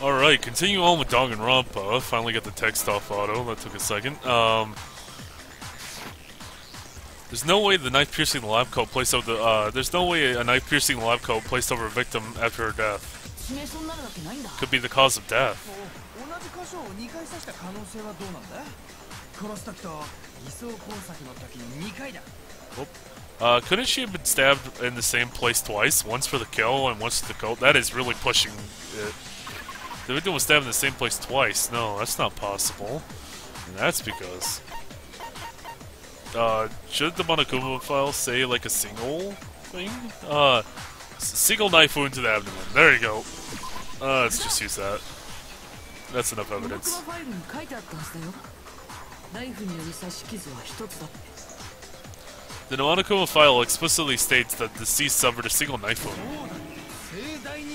Alright, continue on with Danganronpa. Finally got the text off auto. That took a second. There's no way the knife piercing the lab coat placed over the, there's no way a knife piercing the lab coat placed over a victim after her death could be the cause of death. Couldn't she have been stabbed in the same place twice? Once for the kill and once for the coat? That is really pushing it. The victim was stabbed in the same place twice. No, that's not possible. And that's because... should the Monokuma file say, like, a single thing? Single knife wound to the abdomen. There you go. Let's just use that. That's enough evidence. The Monokuma file explicitly states that the deceased suffered a single knife wound.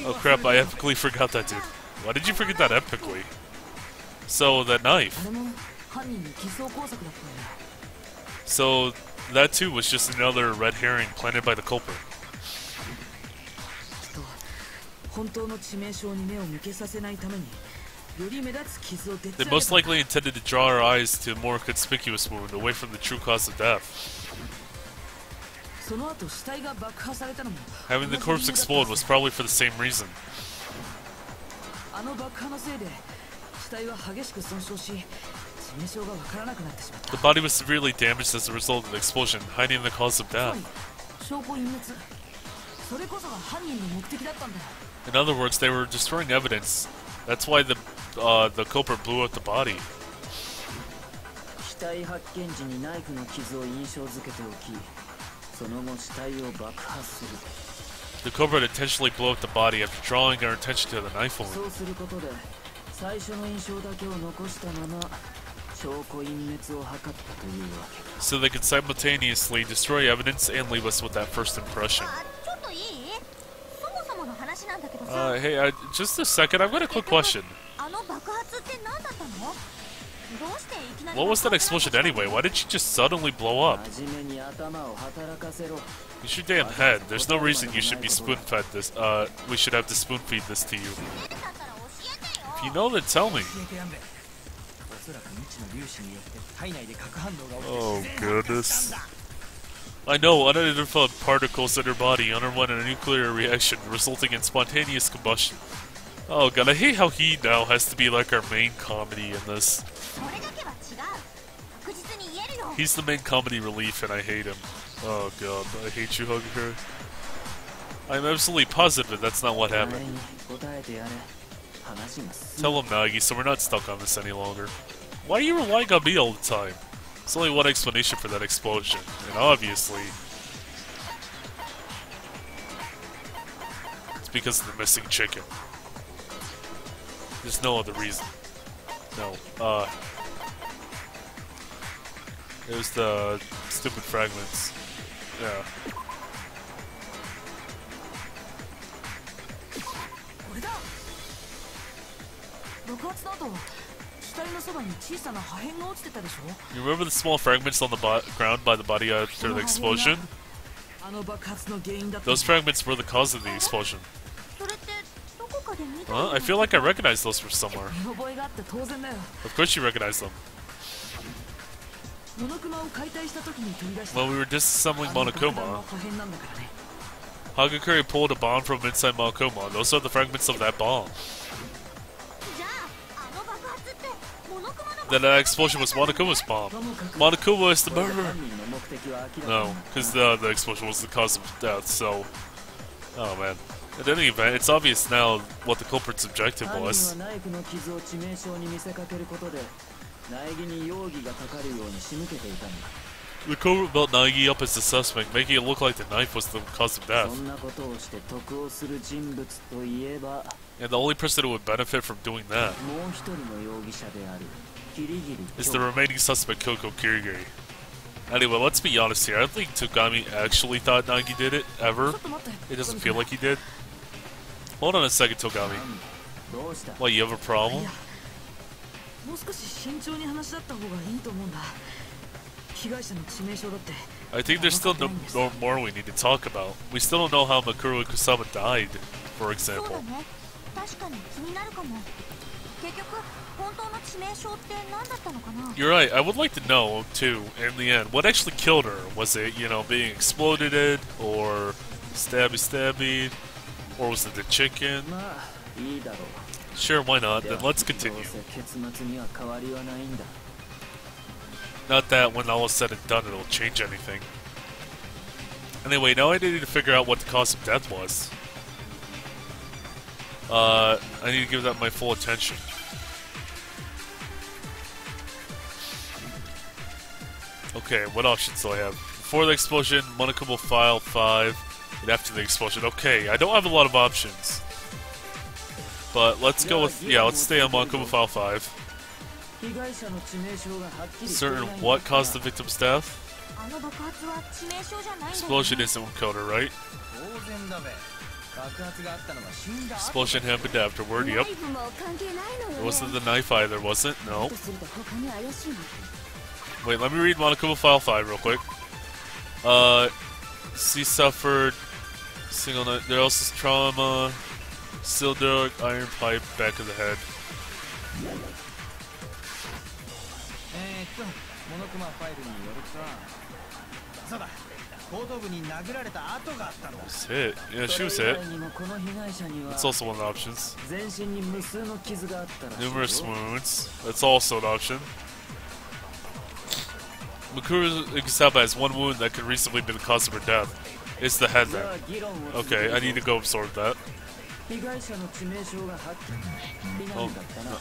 Oh crap, I epically forgot that, dude. Why did you forget that epically? So, that knife. So, that too was just another red herring planted by the culprit. They most likely intended to draw our eyes to a more conspicuous wound, away from the true cause of death. Having the corpse explode was probably for the same reason. The body was severely damaged as a result of the explosion, hiding the cause of death. In other words, they were destroying evidence. That's why the culprit blew up the body. The culprit intentionally blew up the body after drawing our attention to the knife wound. So they could simultaneously destroy evidence and leave us with that first impression. Hey, just a second, I've got a quick question. What was that explosion anyway? Why did she just suddenly blow up? Use your damn head. There's no reason you should be spoon-fed this, we should have to spoon-feed this to you. If you know, then tell me. Oh, goodness. I know, unidentified particles in her body underwent a nuclear reaction, resulting in spontaneous combustion. Oh god, I hate how he now has to be like our main comedy in this. He's the main comedy relief and I hate him. Oh god, I hate you, Hugger. I'm absolutely positive that's not what happened. Tell him, Nagi, so we're not stuck on this any longer. Why are you relying on me all the time? There's only one explanation for that explosion, and obviously... it's because of the missing chicken. There's no other reason. No, it was the stupid fragments. Yeah. You remember the small fragments on the ground by the body after the explosion? Those fragments were the cause of the explosion. Huh? I feel like I recognize those from somewhere. Of course you recognize them. When we were disassembling Monokuma, Hagakure pulled a bomb from inside Monokuma. Those are the fragments of that bomb. Then that explosion was Monokuma's bomb. Monokuma is the murderer! No, because the explosion was the cause of death, so... oh man. In any event, it's obvious now what the culprit's objective was. The culprit built Nagi up as the suspect, making it look like the knife was the cause of death. And the only person who would benefit from doing that is the remaining suspect, Kyoko Kirigiri. Anyway, let's be honest here. I don't think Togami actually thought Nagi did it, ever. It doesn't feel like he did. Hold on a second, Togami. What, you have a problem? I think there's still no more we need to talk about. We still don't know how Makuru Kusama died, for example. You're right, I would like to know, too, in the end, what actually killed her? Was it, you know, being exploded, or stabby, or was it the chicken? Sure, why not? Then let's continue. Not that when all is said and done it'll change anything. Anyway, now I need to figure out what the cause of death was. I need to give that my full attention. Okay, what options do I have? Before the explosion, Monokuma File 5, and after the explosion. Okay, I don't have a lot of options. But let's go with, yeah, let's stay on Monokuma File 5. Certain what caused the victim's death? Explosion isn't what killed her, right? Explosion happened afterward, yep. It wasn't the knife either, was it? No. Wait, let me read Monokuma File 5 real quick. She suffered single knife, there also trauma, cylinder, iron pipe, back of the head. Was hit. Yeah, she was hit. That's also one of the options. Numerous wounds. That's also an option. Mikuru Igasaba has one wound that could reasonably be the cause of her death. It's the head then. Okay, I need to go absorb that. Oh, no.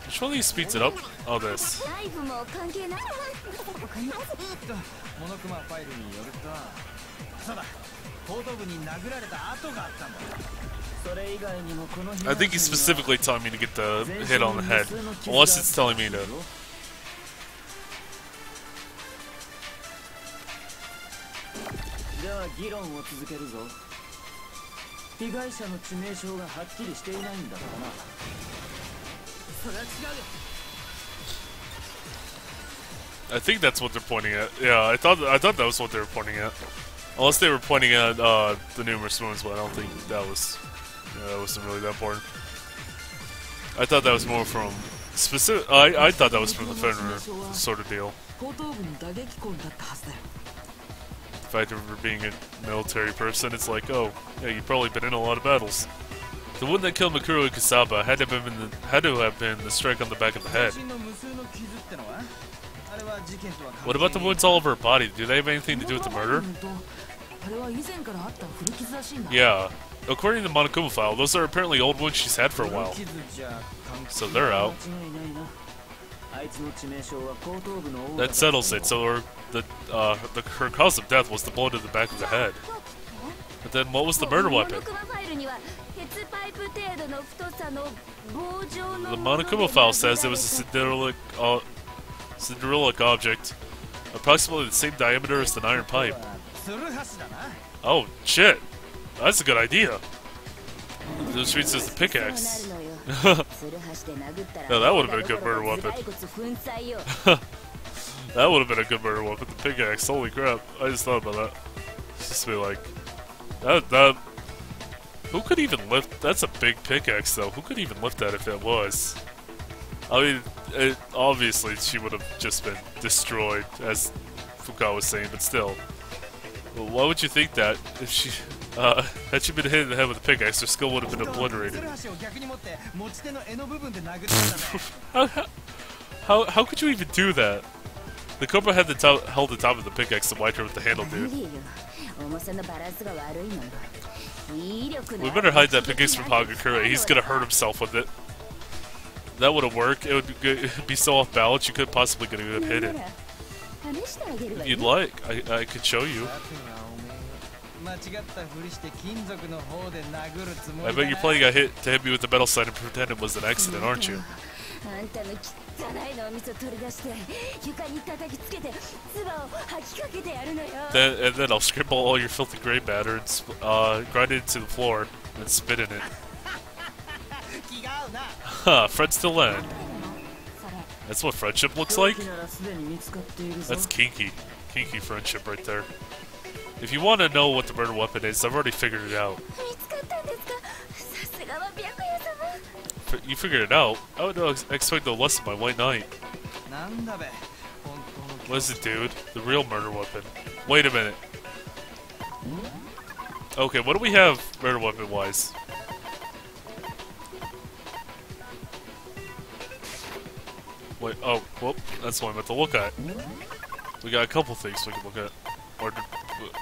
Which one of these speeds it up? Oh, this. I think he's specifically telling me to get the hit on the head. Unless it's telling me to. I think that's what they're pointing at. Yeah, I thought that was what they were pointing at. Unless they were pointing at the numerous wounds, but I don't think that was. Yeah, that wasn't really that important. I thought that was more from specific. I thought that was from the Fenrir sort of deal. The fact of being a military person, it's like, oh, yeah, you've probably been in a lot of battles. The wound that killed Mikuru Igasaba had to have been the strike on the back of the head. What about the wounds all over her body? Do they have anything to do with the murder? Yeah. According to the Monokuma file, those are apparently old wounds she's had for a while. So they're out. That settles it. So her cause of death was the blow to the back of the head. But then what was the murder weapon? The Monokuma file says it was a cylindrical object, approximately the same diameter as an iron pipe. Oh, shit. That's a good idea. This means it's the pickaxe. No, that would have been a good murder weapon. That would have been a good murder weapon, the pickaxe. Holy crap. I just thought about that. It's just be like... That... Who could even lift... That's a big pickaxe, though. Who could even lift that if it was? I mean, obviously she would have just been destroyed, as Fukawa was saying, but still. Well, why would you think that if she... had she been hit in the head with a pickaxe, her skull would have been obliterated. How could you even do that? The Cobra had held the top of the pickaxe and wiped her with the handle, dude. We better hide that pickaxe from Hagakure. He's gonna hurt himself with it. That wouldn't work. It would be so off balance you couldn't possibly get a good hit in. If you'd like, I could show you. I bet you're planning to hit me with the metal sign and pretend it was an accident, aren't you? Then I'll scribble all your filthy gray matter and grind it into the floor and spit in it. Ha, friends till end. That's what friendship looks like? That's kinky. Kinky friendship right there. If you want to know what the murder weapon is, I've already figured it out. You figured it out? I would expect no less of my White Knight. What is it, dude? The real murder weapon. Wait a minute. Okay, what do we have murder weapon-wise? Wait, oh, whoop, that's what I'm about to look at. We got a couple things we can look at. Or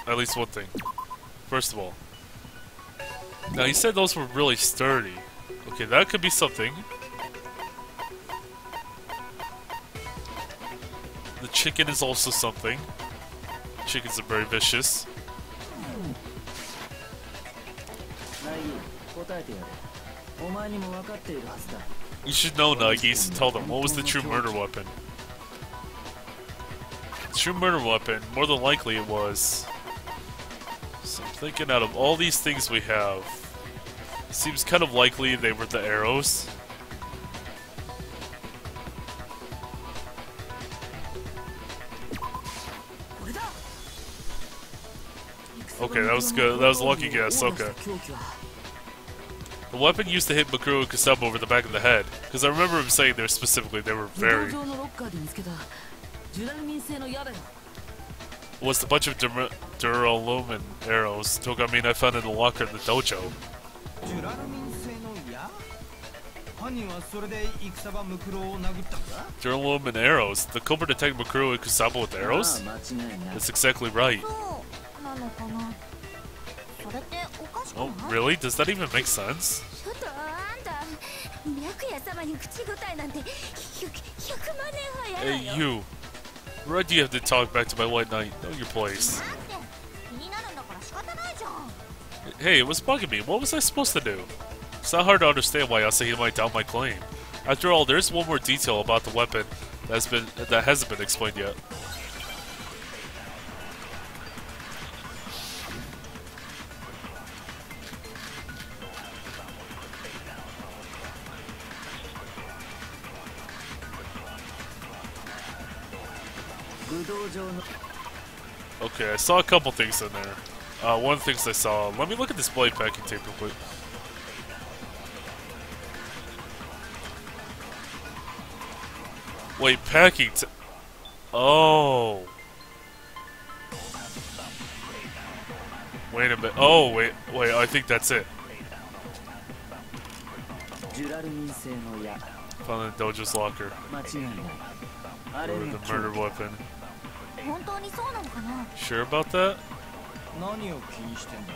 at least one thing. First of all. Now, you said those were really sturdy. Okay, that could be something. The chicken is also something. Chickens are very vicious. You should know, Nagis, and tell them, what was the true murder weapon? The true murder weapon, more than likely it was... So I'm thinking out of all these things we have, it seems kind of likely they were the arrows. Okay, that was good. That was a lucky guess. Okay. The weapon used to hit Makuru and Kusama over the back of the head. Because I remember him saying there specifically they were very... Was the bunch of Duralumin arrows Togamin I found in the locker in the dojo. Duralumin arrows? The culprit attacked Makuru and Kusama with arrows? That's exactly right. Oh, really? Does that even make sense? Hey, you. Why do you have to talk back to my White Knight? Know your place. Hey, it was bugging me. What was I supposed to do? It's not hard to understand why Asahi might doubt my claim. After all, there's one more detail about the weapon that hasn't been explained yet. Okay, I saw a couple things in there. One of the things I saw... Let me look at this blade packing tape real quick. Wait, packing tape... Oh... Wait a minute. Oh, wait, I think that's it. Found in the dojo's locker. The murder weapon. Sure about that?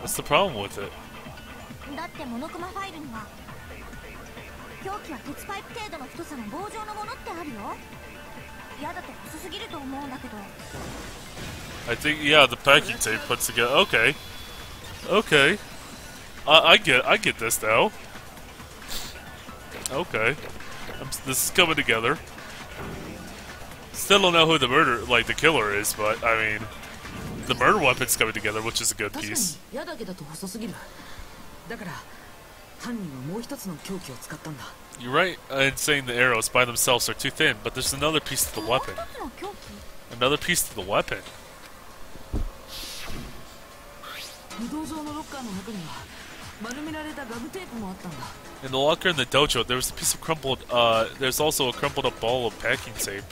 What's the problem with it? I think, yeah, the packing tape puts together. Okay. Okay. I get this now. Okay. This is coming together. Still don't know who the the killer is, but I mean, the murder weapon's coming together, which is a good piece. You're right in saying the arrows by themselves are too thin, but there's another piece to the weapon. Another piece to the weapon. In the locker in the dojo, there was a piece of crumpled, there's also a crumpled up ball of packing tape.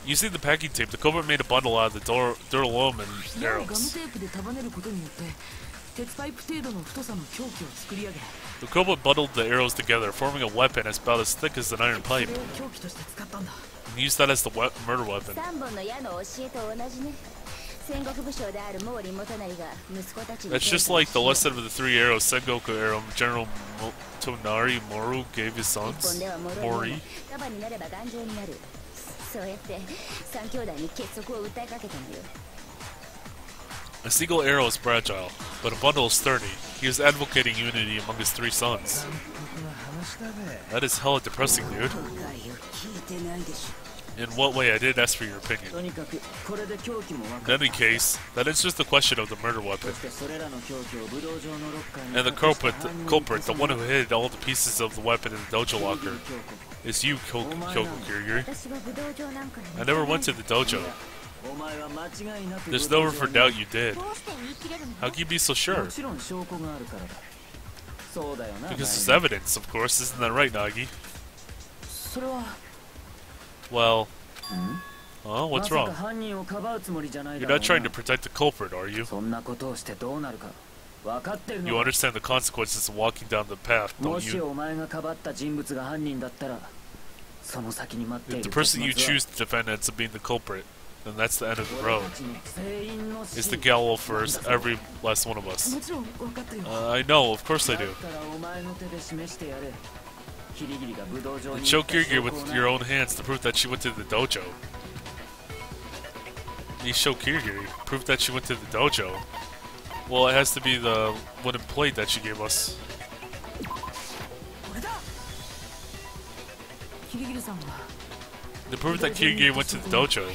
Using the packing tape, the culprit made a bundle out of the Duralumin arrows. The culprit bundled the arrows together, forming a weapon about as thick as an iron pipe. And used that as the murder weapon. That's just like the lesson of the three arrows Sengoku arrow General Tonari Moru gave his sons. Mori. A single arrow is fragile, but a bundle is sturdy. He is advocating unity among his three sons. That is hella depressing, dude. In what way? I did ask for your opinion. In any case, that is just the question of the murder weapon. And the culprit, the one who hid all the pieces of the weapon in the dojo locker. It's you, Kyoko Kirigiri. I never went to the dojo. There's no room for doubt you did. How can you be so sure? Because there's evidence, of course. Isn't that right, Nagi? Well... Oh, what's wrong? You're not trying to protect the culprit, are you? You understand the consequences of walking down the path, don't you? If the person you choose to defend ends up being the culprit, then that's the end of the road. It's the gallows for every last one of us. I know, of course I do. And show Kirigiri with your own hands to prove that she went to the dojo. You show Kirigiri, proof that she went to the dojo. Well, it has to be the wooden plate that she gave us. The proof that Kirigiri went to the dojo.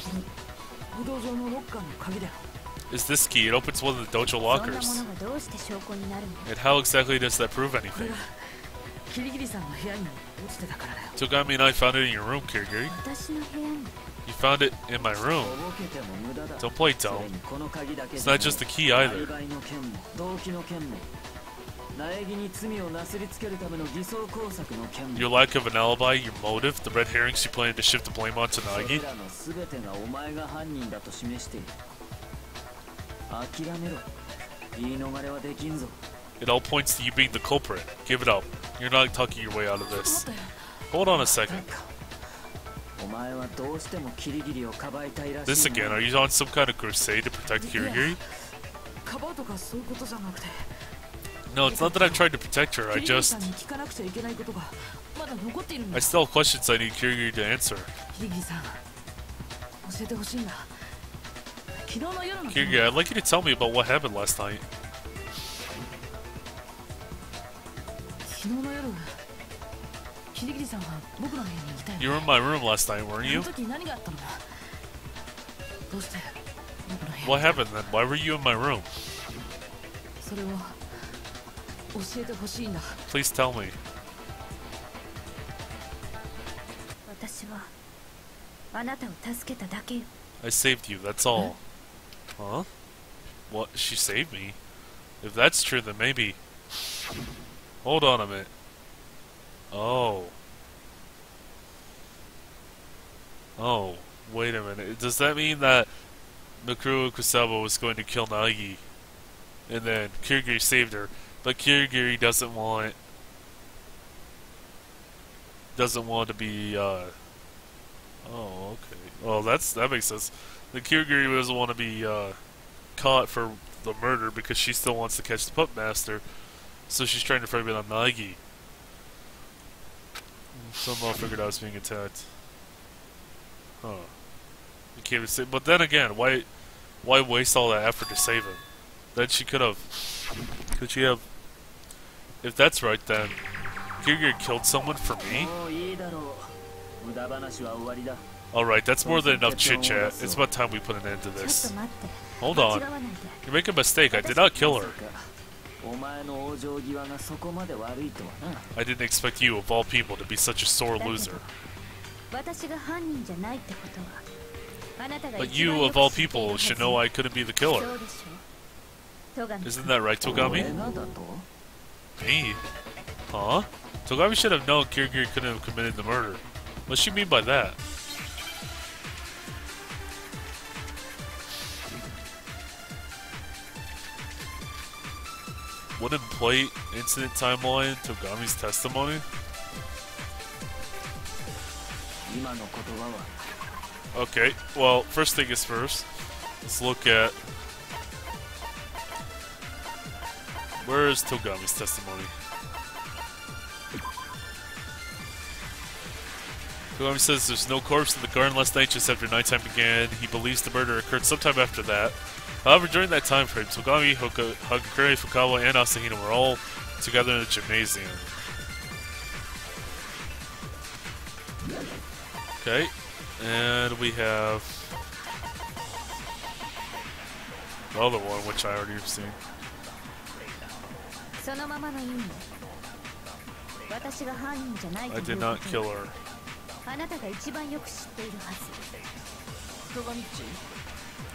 Is this key? It opens one of the dojo lockers. And how exactly does that prove anything? Togami and I found it in your room, Kirigiri. You found it in my room. Don't play dumb. It's not just the key either. Your lack of an alibi, your motive, the red herrings you planted to shift the blame onto Nagi. It all points to you being the culprit. Give it up. You're not talking your way out of this. Hold on a second. This again, are you on some kind of crusade to protect Kirigiri? No, it's not that I've tried to protect her, I still have questions I need Kirigiri to answer. Kirigiri, I'd like you to tell me about what happened last night. You were in my room last night, weren't you? What happened then? Why were you in my room? Please tell me. I saved you, that's all. Huh? What? She saved me? If that's true, then maybe... Hold on a minute. Oh. Oh, wait a minute. Does that mean that Mikuru Kusaba was going to kill Nagi? And then Kirigiri saved her, but Kirigiri doesn't want to be oh, okay. Well, that makes sense. The Kirigiri doesn't want to be caught for the murder because she still wants to catch the puppet master. So she's trying to frame it on Nagi. Somehow figured out I was being attacked. Huh. You can't even say, but then again, why waste all that effort to save him? Then she could have. Could she have? If that's right, then Kirigiri killed someone for me. All right, that's more than enough chit chat. It's about time we put an end to this. Hold on, you're making a mistake. I did not kill her. I didn't expect you, of all people, to be such a sore loser. But you, of all people, should know I couldn't be the killer. Isn't that right, Togami? Me? Huh? Togami should have known Kirigiri couldn't have committed the murder. What's she mean by that? Wooden plate, incident timeline, Togami's testimony? Okay, well, first thing is first. Let's look at... Where is Togami's testimony? Togami says there's no corpse in the garden last night just after nighttime began. He believes the murder occurred sometime after that. However, during that time frame, Togami, Hagakure, Fukawa, and Asahina were all together in the gymnasium. Okay, and we have the other one, which I already have seen. I did not kill her.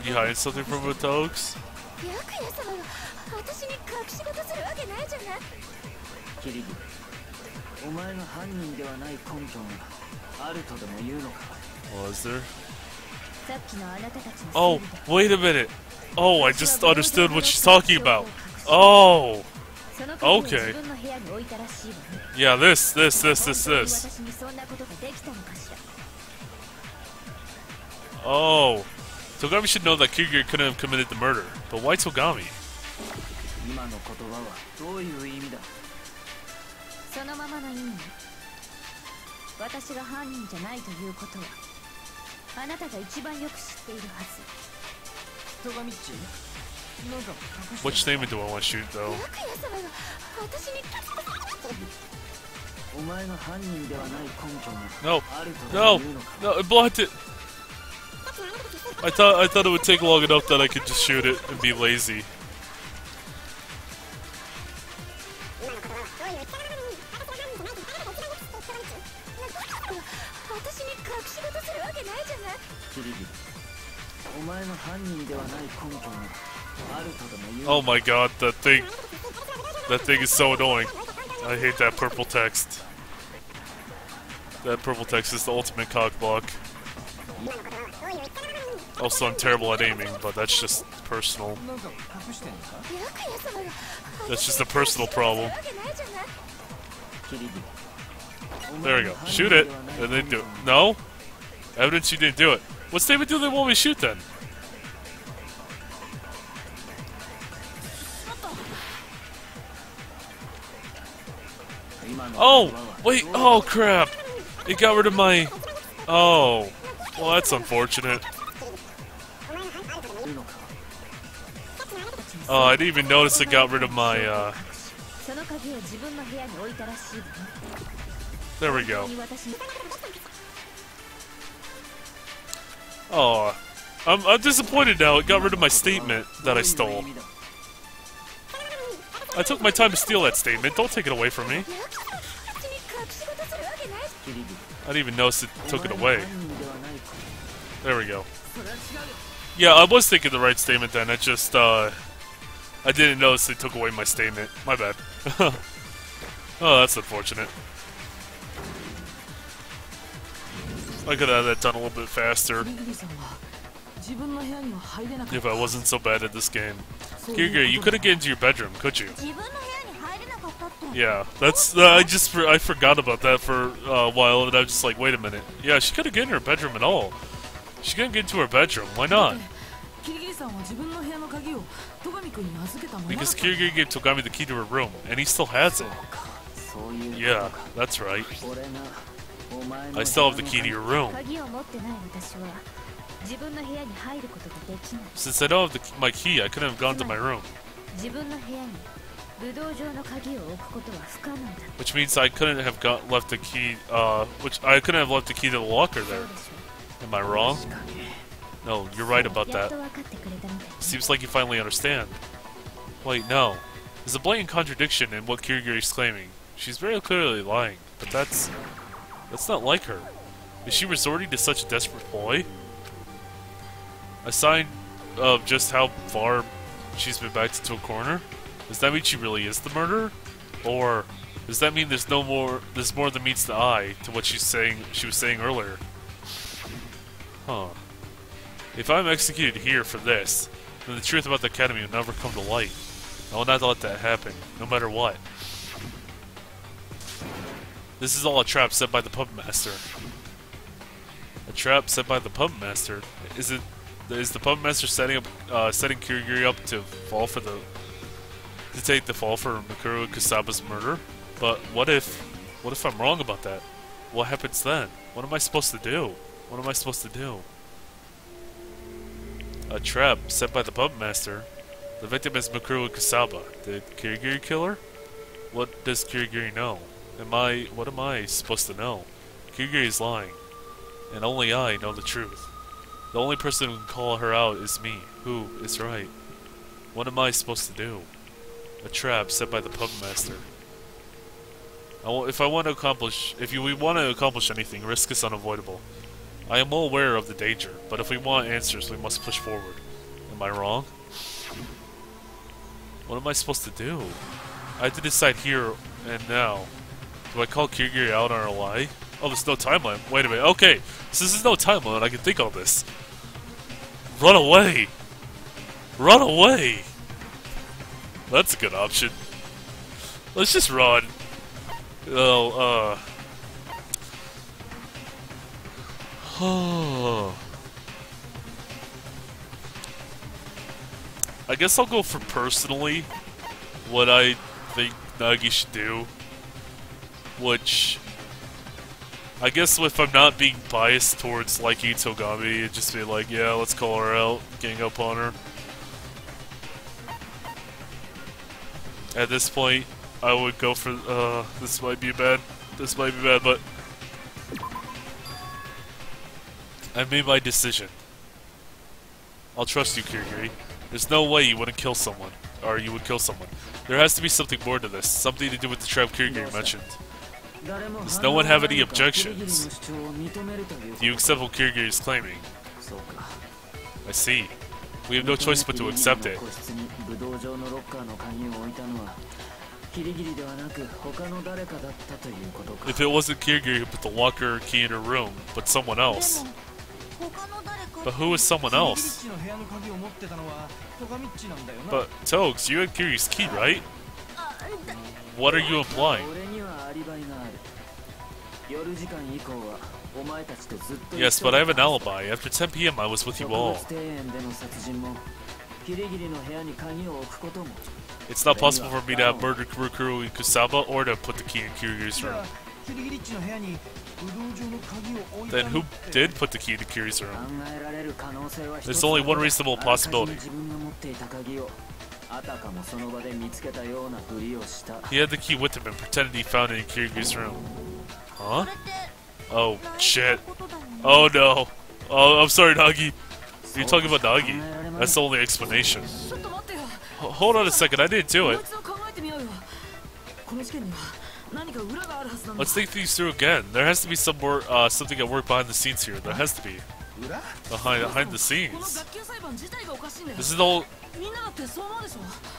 You hiding something from the dogs? お前が犯人ではない根拠があるとでも言うのか Was there? Oh, wait a minute. Oh, I just understood what she's talking about. Oh. Okay. Yeah, this. Oh. Togami should know that Kirigiri couldn't have committed the murder. But why Togami? 今の言葉はどういう意味だそのままの意味。私が犯人じゃないということはあなたが一番よく知っているはず。戸上っちなんか Which statement do I want to shoot, though? お前が犯人ではない根拠が No, あるとでも言うのか no, it blocked it. I thought it would take long enough that I could just shoot it and be lazy. Oh my god, that thing is so annoying. I hate that purple text. That purple text is the ultimate cockblock. Also, I'm terrible at aiming, but that's just personal. That's just a personal problem. There we go. Shoot it, and then do it. No? Evidence you didn't do it. What statement do they want me to shoot then? Oh! Wait! Oh crap! It got rid of my... Oh. Well, that's unfortunate. Oh, I didn't even notice it got rid of my, There we go. Oh, I'm disappointed now. It got rid of my statement that I stole. I took my time to steal that statement. Don't take it away from me. I didn't even notice it took it away. There we go. Yeah, I was thinking the right statement then. I just, I didn't notice they took away my statement. My bad. Oh, that's unfortunate. I could have that done a little bit faster if I wasn't so bad at this game. Kirigiri, you couldn't get into your bedroom, could you? Yeah, that's, I forgot about that for a while, and I was just like, wait a minute. Yeah, she couldn't get in her bedroom at all. She couldn't get into her bedroom, why not? Because Kirigiri gave Togami the key to her room, and he still has it. Yeah, that's right. I still have the key to your room. Since I don't have my key, I couldn't have gone to my room. Which means I couldn't have left the key, I couldn't have left the key to the locker there. Am I wrong? No, you're right about that. Seems like you finally understand. Wait, no. There's a blatant contradiction in what Kirigiri's claiming. She's very clearly lying, but that's not like her. Is she resorting to such a desperate ploy? A sign of just how far she's been backed into a corner? Does that mean she really is the murderer? Or does that mean there's more than meets the eye to what she was saying earlier? Huh. If I'm executed here for this, then the truth about the Academy will never come to light. I will not let that happen, no matter what. This is all a trap set by the puppet master. A trap set by the puppet master? Is the puppet master setting Kirigiri up to take the fall for Mikuru Kusaba's murder? But what if I'm wrong about that? What happens then? What am I supposed to do? What am I supposed to do? A trap set by the puppet master. The victim is Mikuru Kusaba. Did Kirigiri kill her? What does Kirigiri know? What am I supposed to know? Kirigiri is lying, and only I know the truth. The only person who can call her out is me, who is right. What am I supposed to do? A trap set by the puppet master. If I want to accomplish, we want to accomplish anything, risk is unavoidable. I am well aware of the danger, but if we want answers, we must push forward. Am I wrong? What am I supposed to do? I have to decide here and now. Do I call Kirigiri out on our lie? Oh, there's no timeline. Wait a minute. Okay, so this is no timeline. I can think on this. Run away! Run away! That's a good option. Let's just run. Oh, I guess I'll go for personally what I think Nagi should do. Which, I guess if I'm not being biased towards liking Togami, it'd just be like, yeah, let's call her out, gang up on her. At this point, I would go for, this might be bad, but I made my decision. I'll trust you, Kirigiri. There's no way you wouldn't kill someone, or you would kill someone. There has to be something more to this, something to do with the trap Kirigiri mentioned. Does no one have any objections? Do you accept what Kirigiri is claiming? I see. We have no choice but to accept it. If it wasn't Kirigiri who put the locker key in her room, but someone else. But who is someone else? But, Togs, you had Kirigiri's key, right? What are you implying? Yes, but I have an alibi. After 10 PM, I was with you all. It's not possible for me to have murdered Kurokuro and Kusaba or to put the key in Kirigiri's room. Then who did put the key into Kirigiri's room? There's only one reasonable possibility. He had the key with him and pretended he found it in Kirigiri's room. Huh? Oh, shit. Oh, no. Oh, I'm sorry, Nagi. You're talking about Nagi. That's the only explanation. Hold on a second, I didn't do it. Let's think these through again. There has to be some more, something at work behind the scenes here. There has to be. Behind the scenes.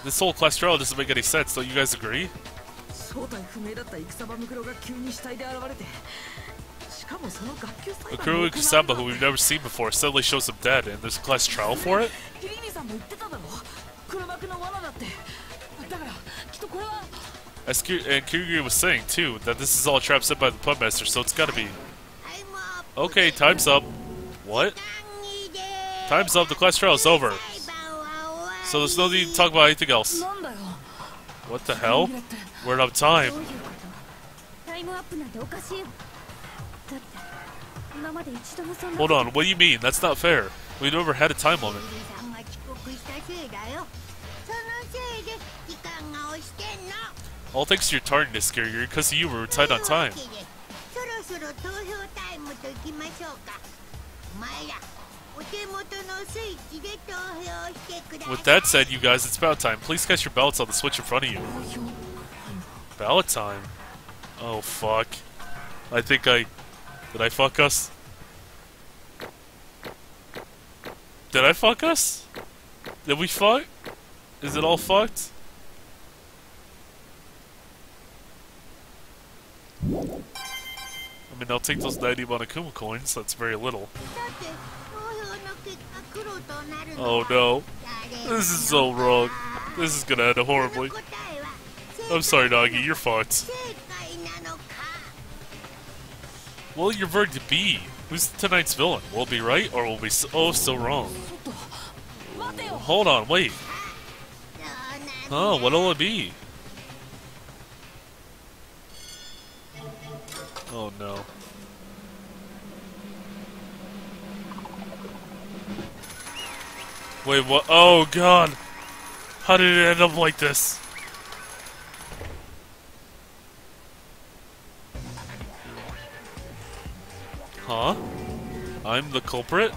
This whole class trial doesn't make any sense. Don't you guys agree? Kurokuro and Kusaba, who we've never seen before, suddenly shows up dead, and there's a class trial for it? And Kirigiri was saying, too, that this is all a trap set by the pub master, so it's gotta be. Okay, time's up. What? Time's up, the class trial is over. So there's no need to talk about anything else. What the hell? We're out of time. Hold on, what do you mean? That's not fair. We never had a time limit. All thanks to your tardiness, Kirigiri. Because of you, we're tight on time. With that said, you guys, it's ballot time. Please cast your ballots on the switch in front of you. Ballot time? Oh, fuck. Did I fuck us? Did I fuck us? Did we fuck? Is it all fucked? I mean, I'll take those 90 Monokuma coins. That's very little. Oh no. This is so wrong. This is gonna end horribly. I'm sorry, Nagi. You're fucked. Well, you're verdict to be. Who's tonight's villain? Will it be right, or will it be so wrong? Hold on, wait. Oh, what'll it be? Oh no. Wait, what? Oh god! How did it end up like this? Huh? I'm the culprit?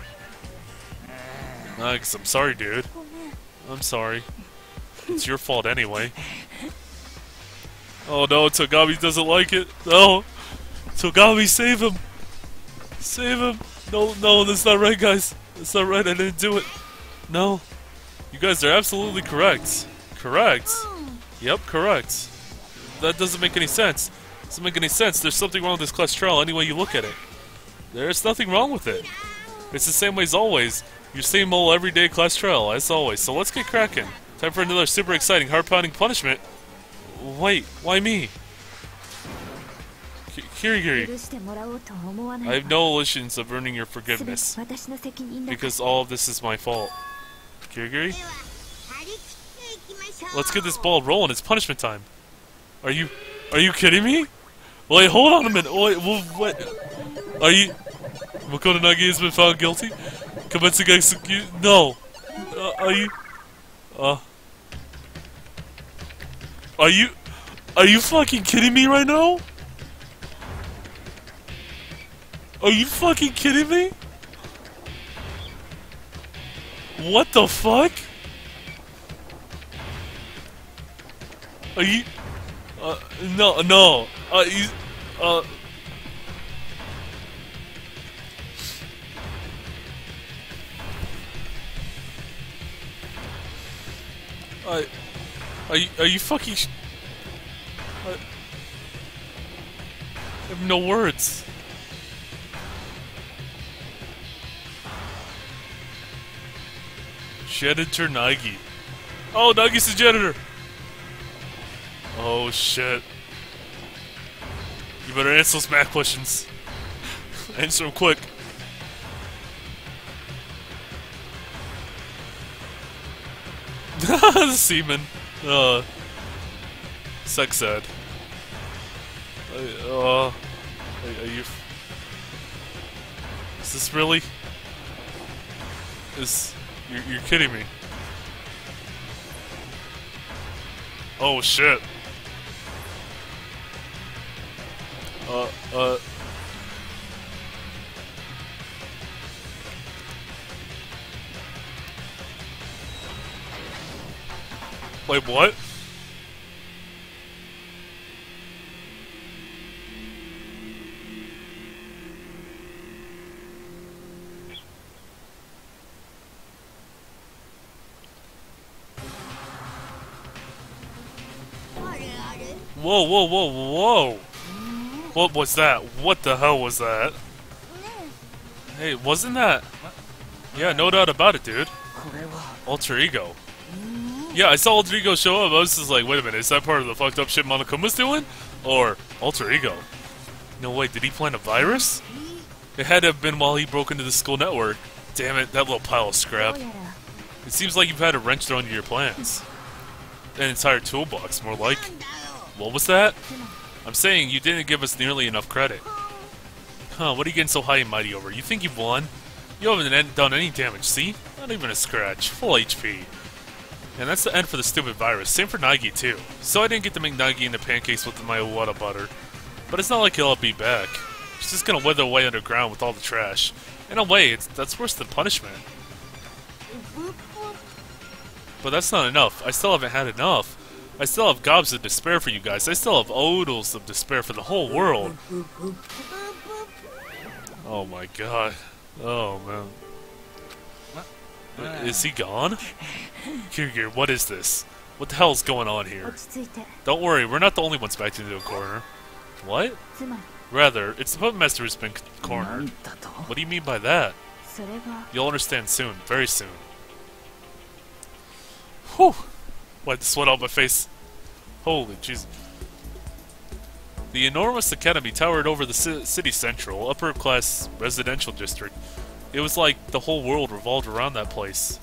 Nice, I'm sorry, dude. I'm sorry. It's your fault anyway. Oh no, Togami doesn't like it. No! Togami, save him! Save him! No, no, that's not right, guys. That's not right, I didn't do it. No. You guys are absolutely correct. Correct? Yep, correct. That doesn't make any sense. Doesn't make any sense. There's something wrong with this class trial any way you look at it. There's nothing wrong with it. It's the same way as always. Your same old everyday class trial, as always. So let's get cracking. Time for another super exciting, heart-pounding punishment. Wait, why me? Kirigiri, I have no illusions of earning your forgiveness. Because all of this is my fault. Kirigiri? Let's get this ball rolling, it's punishment time. Are you kidding me? Wait, hold on a minute. Wait, what? Are you... Makoto Nagi has been found guilty? Commencing execute... No. Are you fucking kidding me right now? Are you fucking kidding me? What the fuck? Are you... no, no. Are you fucking... I have no words. Janitor Nagi. Oh, Nagi's the janitor! Oh, shit. You better answer those math questions. Answer them quick. The semen. Sex ed. Are you... Is this really... You're kidding me. Oh shit. Wait, what? Whoa, whoa, whoa, whoa! What was that? What the hell was that? Hey, wasn't that... Yeah, no doubt about it, dude. Alter Ego. Yeah, I saw Alter Ego show up, I was just like, wait a minute, is that part of the fucked up shit Monokuma's doing? Or Alter Ego? No, wait, did he plant a virus? It had to have been while he broke into the school network. Damn it, that little pile of scrap. It seems like you've had a wrench thrown into your plans. An entire toolbox, more like. What was that? I'm saying you didn't give us nearly enough credit. Huh, what are you getting so high and mighty over? You think you've won? You haven't done any damage, see? Not even a scratch. Full HP. And that's the end for the stupid virus. Same for Nagi, too. So I didn't get to make Nagi into pancakes with my Owada butter. But it's not like he'll be back. He's just gonna wither away underground with all the trash. In a way, that's worse than punishment. But that's not enough. I still haven't had enough. I still have gobs of despair for you guys. I still have oodles of despair for the whole world. Oh my god. Oh man. Is he gone? Kirigiri, what is this? What the hell's going on here? Don't worry, we're not the only ones backed into a corner. What? Rather, it's the puppet master who's been cornered. What do you mean by that? You'll understand soon, very soon. Whew! Wipe the sweat off my face. Holy Jesus. The enormous academy towered over the city central, upper-class residential district. It was like the whole world revolved around that place.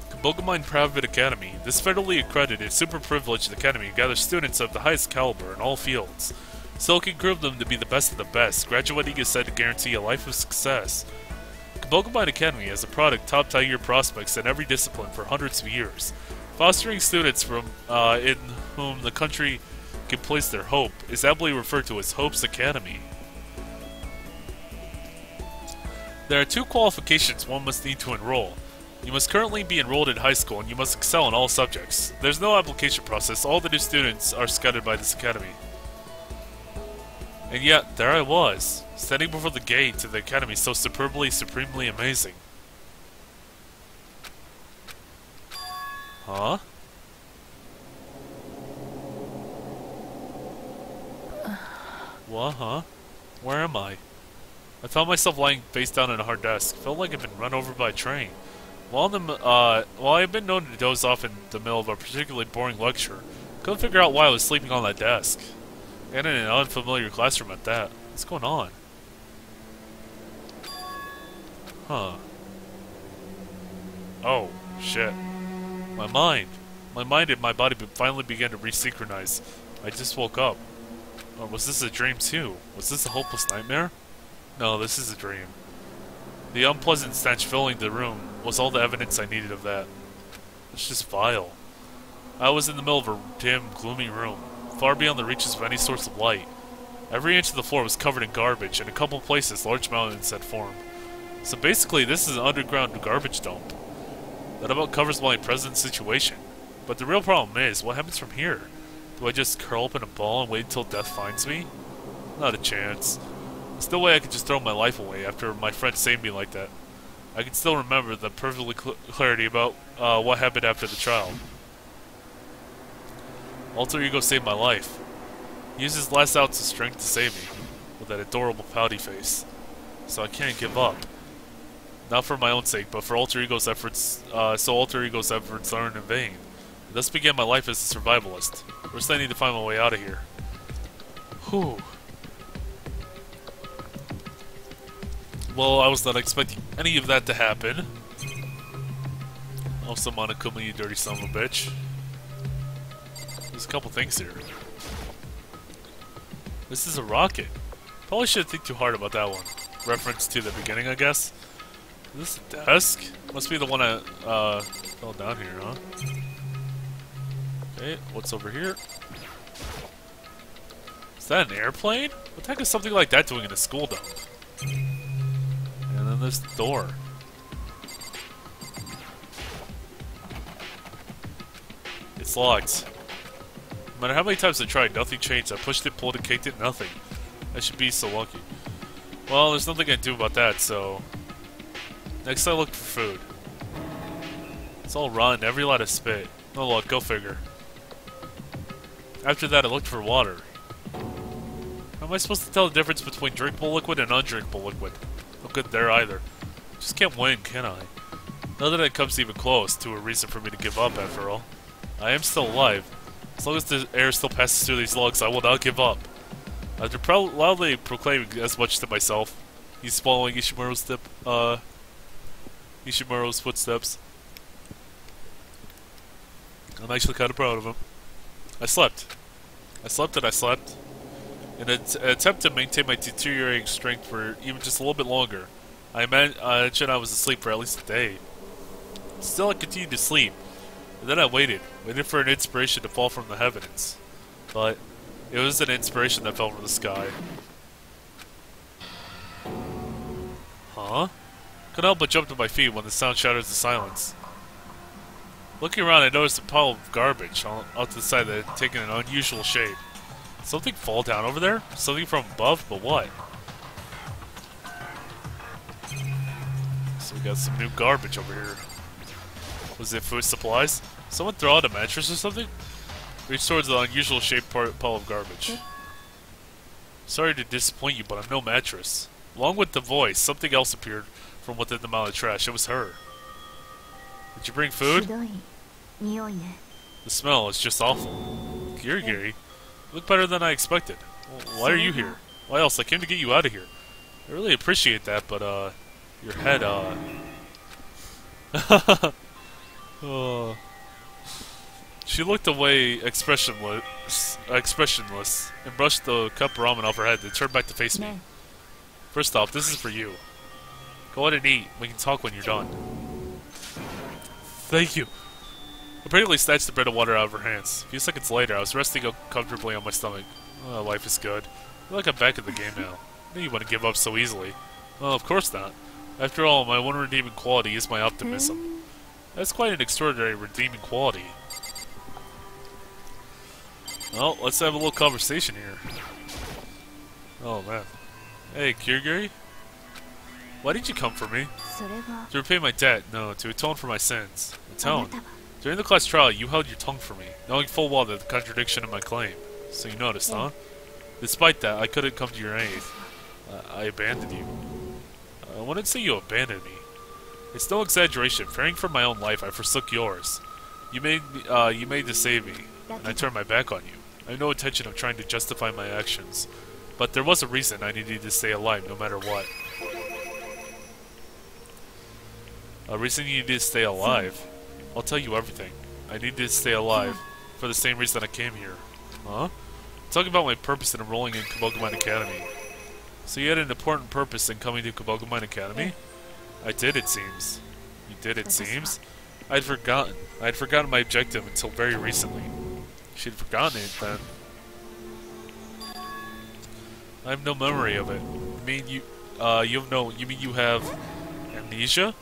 Kabogomine Private Academy. This federally accredited, super-privileged academy gathers students of the highest caliber in all fields. So it can group them to be the best of the best. Graduating is said to guarantee a life of success. Kabogomine Academy has a product top-tier prospects in every discipline for hundreds of years. Fostering students from in whom the country can place their hope is aptly referred to as Hope's Academy. There are two qualifications one must need to enroll. You must currently be enrolled in high school, and you must excel in all subjects. There's no application process. All the new students are scouted by this academy. And yet, there I was, standing before the gate to the academy so superbly, supremely amazing. Huh? What, huh? Where am I? I found myself lying face down on a hard desk. Felt like I'd been run over by a train. While I had been known to doze off in the middle of a particularly boring lecture, couldn't figure out why I was sleeping on that desk. And in an unfamiliar classroom at that. What's going on? Huh. Oh, shit. My mind and my body finally began to resynchronize. I just woke up. Or was this a dream too? Was this a hopeless nightmare? No, this is a dream. The unpleasant stench filling the room was all the evidence I needed of that. It's just vile. I was in the middle of a dim, gloomy room, far beyond the reaches of any source of light. Every inch of the floor was covered in garbage, and in a couple places large mountains had formed. So basically, this is an underground garbage dump. That about covers my present situation. But the real problem is, what happens from here? Do I just curl up in a ball and wait until death finds me? Not a chance. There's no way I could just throw my life away after my friend saved me like that. I can still remember the perfectly clarity about what happened after the trial. Alter Ego saved my life. He used his last ounce of strength to save me, with that adorable pouty face. So I can't give up. Not for my own sake, but for Alter Ego's efforts, so Alter Ego's efforts aren't in vain. Thus began my life as a survivalist. First I need to find my way out of here. Whew. Well, I was not expecting any of that to happen. Also, Monokuma, you dirty son of a bitch. There's a couple things here. This is a rocket. Probably shouldn't think too hard about that one. Reference to the beginning, I guess. Is this a desk? Must be the one I fell down here, huh? Okay, what's over here? Is that an airplane? What the heck is something like that doing in a school dump? And then this door. It's locked. No matter how many times I tried, nothing changed. I pushed it, pulled it, kicked it, nothing. I should be so lucky. Well, there's nothing I can do about that, so... Next I looked for food. It's all rotten, every lot of spit. No luck, go figure. After that I looked for water. How am I supposed to tell the difference between drinkable liquid and undrinkable liquid? No good there either. Just can't win, can I? Not that it comes even close to a reason for me to give up, after all. I am still alive. As long as the air still passes through these lungs, I will not give up. After loudly proclaiming as much to myself, he's following Ishimuro's footsteps. I'm actually kind of proud of him. I slept. I slept and I slept. In an attempt to maintain my deteriorating strength for even just a little bit longer, I imagine I was asleep for at least a day. Still, I continued to sleep. And then I waited for an inspiration to fall from the heavens. But it was an inspiration that fell from the sky. Huh? Couldn't help but jump to my feet when the sound shatters the silence. Looking around, I noticed a pile of garbage off to the side that had taken an unusual shape. Something fall down over there? Something from above, but what? So we got some new garbage over here. Was it food supplies? Someone throw out a mattress or something? Reach towards the unusual shaped pile of garbage. Sorry to disappoint you, but I'm no mattress. Along with the voice, something else appeared from within the mound of trash. It was her. Did you bring food? The smell is just awful. Giri, you look better than I expected. Well, why are you here? Why else? I came to get you out of here. I really appreciate that, but your head, oh. She looked away expressionless, and brushed the cup of ramen off her head, then turned back to face me. First off, this is for you. Go ahead and eat. We can talk when you're done. Thank you. I practically snatched the bread and water out of her hands. A few seconds later, I was resting comfortably on my stomach. Oh, life is good. I feel like I'm back in the game now. I knew you wouldn't give up so easily. Well, of course not. After all, my one redeeming quality is my optimism. That's quite an extraordinary redeeming quality. Well, let's have a little conversation here. Oh man. Hey, Kirigiri? Why did you come for me? それは To repay my debt, no, to atone for my sins. Atone. During the class trial, you held your tongue for me, knowing full well the contradiction of my claim. So you noticed, huh? Despite that, I couldn't come to your aid. I abandoned you. I wouldn't say you abandoned me. It's no exaggeration. Fearing for my own life, I forsook yours. You made to save me, and I turned my back on you. I have no intention of trying to justify my actions, but there was a reason I needed to stay alive no matter what. A reason you needed to stay alive? I'll tell you everything. I needed to stay alive for the same reason I came here. Huh? Talking about my purpose in enrolling in Kabogumine Academy. So you had an important purpose in coming to Kabogumine Academy? I did, it seems. You did, it seems? I'd forgotten. I'd forgotten my objective until very recently. She'd forgotten it then. I have no memory of it. You mean you have amnesia?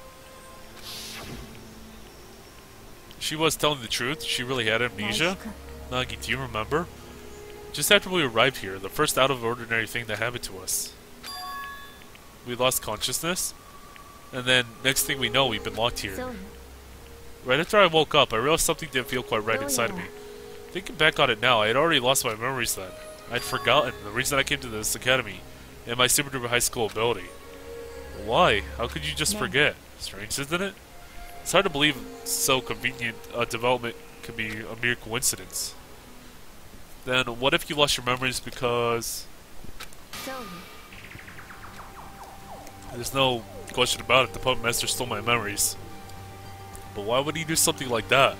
She was telling the truth. She really had amnesia. Nagi, do you remember? Just after we arrived here, the first out-of-ordinary thing that happened to us. We lost consciousness, and then next thing we know, we've been locked here. Right after I woke up, I realized something didn't feel quite right inside of me. Thinking back on it now, I had already lost my memories then. I'd forgotten the reason I came to this academy and my super duper high school ability. Why? How could you just forget? Strange, isn't it? It's hard to believe so convenient a development could be a mere coincidence. Then what if you lost your memories because... There's no question about it, the Puppet Master stole my memories. But why would he do something like that?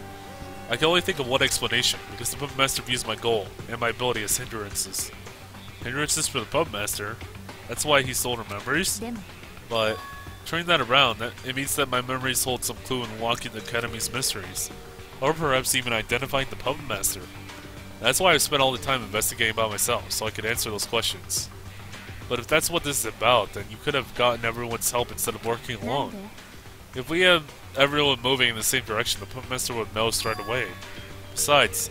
I can only think of one explanation, because the Puppet Master views my goal and my ability as hindrances. Hindrances for the Puppet Master? That's why he stole her memories? But, turning that around, it means that my memories hold some clue in unlocking the Academy's mysteries. Or perhaps even identifying the Puppet Master. That's why I've spent all the time investigating by myself, so I could answer those questions. But if that's what this is about, then you could have gotten everyone's help instead of working alone. If we have everyone moving in the same direction, the Puppet Master would know straight away. Besides,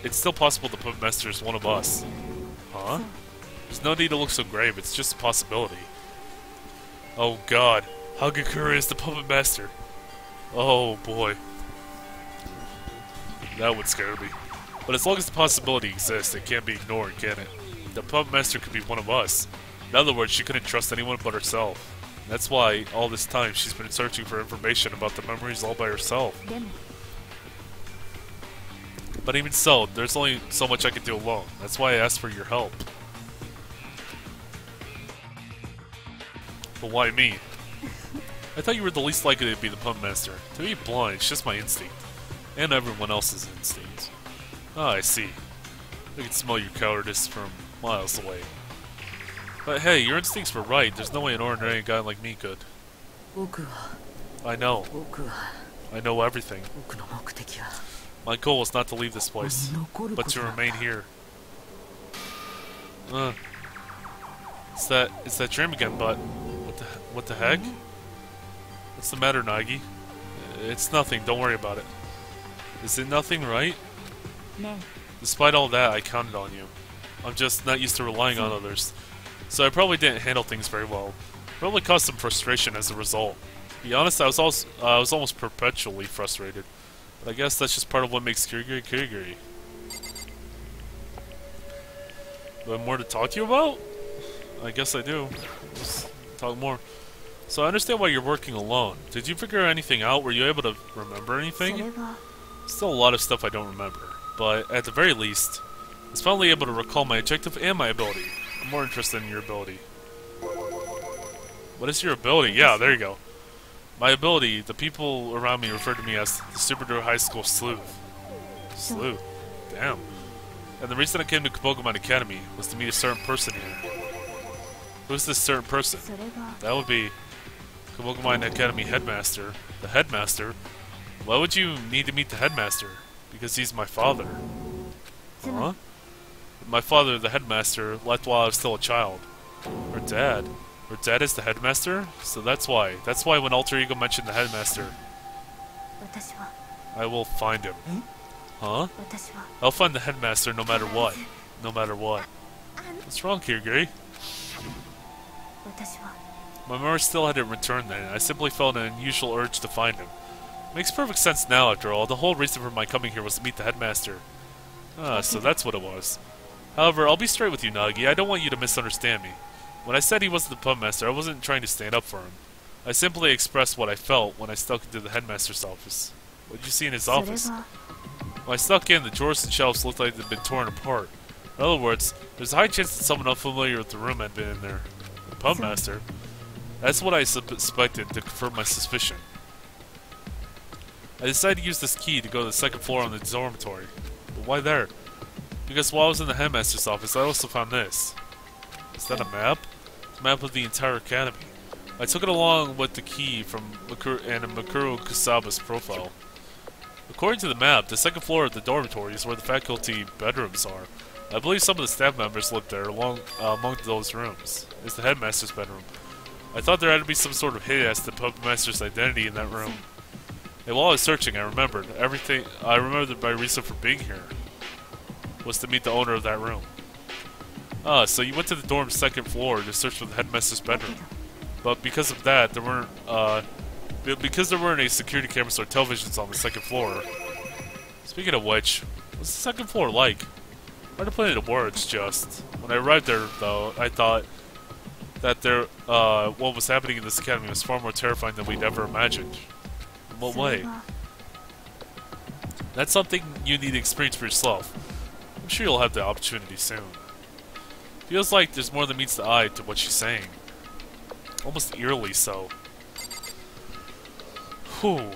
it's still possible the Puppet Master is one of us. Huh? There's no need to look so grave, it's just a possibility. Oh god, Hagakura is the Puppet Master. Oh boy. That would scare me. But as long as the possibility exists, it can't be ignored, can it? The Puppet Master could be one of us. In other words, she couldn't trust anyone but herself. That's why, all this time, she's been searching for information about the memories all by herself. But even so, there's only so much I can do alone. That's why I asked for your help. But why me? I thought you were the least likely to be the Puppet Master. To be blunt, it's just my instinct. And everyone else's instinct. Ah, I see. I can smell your cowardice from miles away. But hey, your instincts were right. There's no way an ordinary guy like me could. I know. I know everything. My goal is not to leave this place, but to remain here. It's that dream again, but what the heck? What's the matter, Nagi? It's nothing. Don't worry about it. Is it nothing, right? Despite all that, I counted on you. I'm just not used to relying on others. So I probably didn't handle things very well. Probably caused some frustration as a result. To be honest, I was almost perpetually frustrated. But I guess that's just part of what makes Kirigiri Kirigiri. Do I have more to talk to you about? I guess I do. Let's talk more. So I understand why you're working alone. Did you figure anything out? Were you able to remember anything? Still a lot of stuff I don't remember. But at the very least, I was finally able to recall my objective and my ability. I'm more interested in your ability. What is your ability? Yeah, there you go. My ability, the people around me refer to me as the Super Duper High School Sleuth. Sleuth? Damn. And the reason I came to Kabogumine Academy was to meet a certain person here. Who's this certain person? That would be Kabogumine Academy Headmaster. The Headmaster? Why would you need to meet the Headmaster? Because he's my father. Huh? My father, the Headmaster, left while I was still a child. Her dad. Her dad is the Headmaster? So that's why. That's why when Alter Ego mentioned the Headmaster. 私は I will find him. Huh? 私は I'll find the headmaster no matter what. No matter what. What's wrong, Kirigiri? 私は My memory still hadn't returned then. I simply felt an unusual urge to find him. Makes perfect sense now, after all. The whole reason for my coming here was to meet the headmaster. Ah, so that's what it was. However, I'll be straight with you, Nagi. I don't want you to misunderstand me. When I said he wasn't the pub master, I wasn't trying to stand up for him. I simply expressed what I felt when I stuck into the headmaster's office. What did you see in his office? When I stuck in, the drawers and shelves looked like they'd been torn apart. In other words, there's a high chance that someone unfamiliar with the room had been in there. The pub master? That's what I suspected to confirm my suspicion. I decided to use this key to go to the second floor on the dormitory. But why there? Because while I was in the headmaster's office, I also found this. Is that a map? It's a map of the entire academy. I took it along with the key from Mikuru Kusaba's profile. According to the map, the second floor of the dormitory is where the faculty bedrooms are. I believe some of the staff members lived there among those rooms. It's the headmaster's bedroom. I thought there had to be some sort of hint as to the pub master's identity in that room. And while I was searching, I remembered everything. I remembered that my reason for being here was to meet the owner of that room. Ah, so you went to the dorm's second floor to search for the headmaster's bedroom. But because of that, there weren't any security cameras or televisions on the second floor. Speaking of which, what's the second floor like? Hard to put into words, just. When I arrived there, though, I thought that what was happening in this academy was far more terrifying than we'd ever imagined. In what way? That's something you need to experience for yourself. I'm sure you'll have the opportunity soon. Feels like there's more than meets the eye to what she's saying. Almost eerily so. Whew.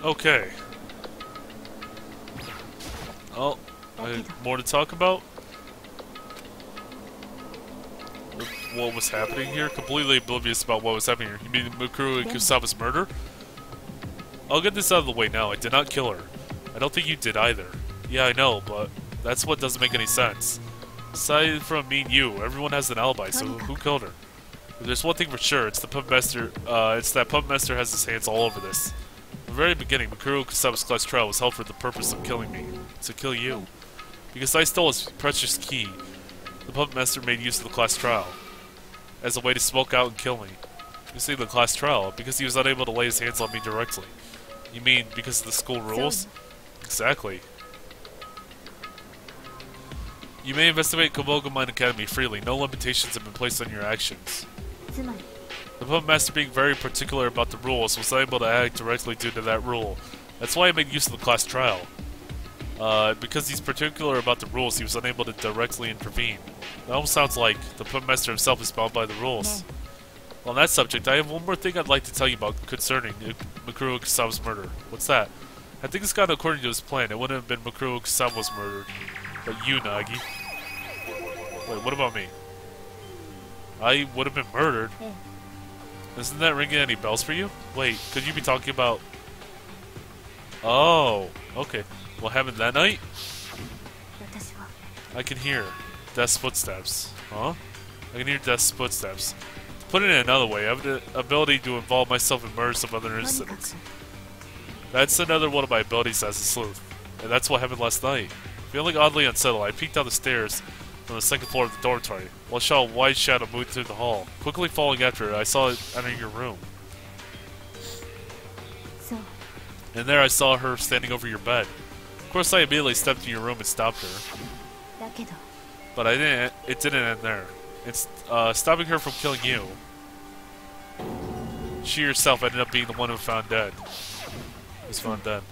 Okay. Oh, more to talk about? What was happening here? Completely oblivious about what was happening here. You mean Mikuru Kusaba's murder? I'll get this out of the way now. I did not kill her. I don't think you did either. Yeah, I know, but that's what doesn't make any sense. Aside from me and you, everyone has an alibi, so who killed her? If there's one thing for sure, it's the pub master. It's that pub master has his hands all over this. From the very beginning, Mikuru Kusaba's class trial was held for the purpose of killing me. To kill you. Because I stole his precious key, the pub master made use of the class trial as a way to smoke out and kill me. You see, the class trial, because he was unable to lay his hands on me directly. You mean because of the school rules? Exactly. You may investigate Koboga Mine Academy freely. No limitations have been placed on your actions. The pub master, being very particular about the rules, was unable to act directly due to that rule. That's why I made use of the class trial. Because he's particular about the rules, he was unable to directly intervene. It almost sounds like the pub master himself is bound by the rules. Well, on that subject, I have one more thing I'd like to tell you about concerning Mikuru Kusaba's murder. What's that? I think it's gone according to his plan. It wouldn't have been Mikuru Kusaba was murdered, but you, Nagi. Wait, what about me? I would have been murdered. Isn't that ringing any bells for you? Wait, could you be talking about... Oh, okay. What happened that night? I can hear Death's footsteps. Huh? I can hear Death's footsteps. To put it in another way, I have the ability to involve myself in murders of other incidents. That's another one of my abilities as a sleuth. And that's what happened last night. Feeling oddly unsettled, I peeked down the stairs from the second floor of the dormitory, while I saw a white shadow move through the hall. Quickly following after it, I saw it enter your room. And there I saw her standing over your bed. Of course, I immediately stepped into your room and stopped her. But it didn't end there. It's stopping her from killing you. She herself ended up being the one who found dead. Was found dead.